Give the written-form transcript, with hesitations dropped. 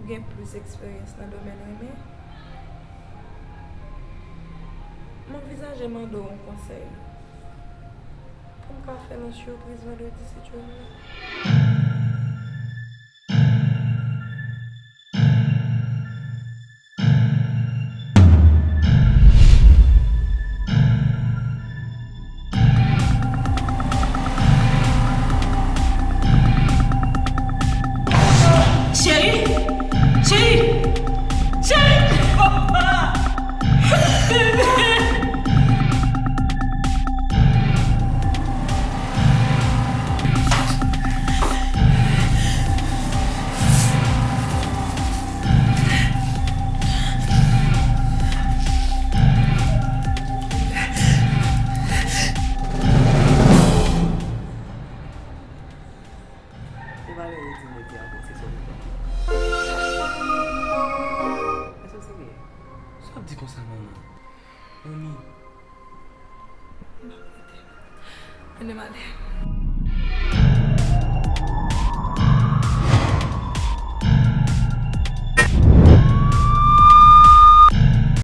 gen plus eksperyens nan domen reme. Mwen vizaje mando yon konsey. Pou m ka fè nan surprise vendredi si tu vle. Ane male.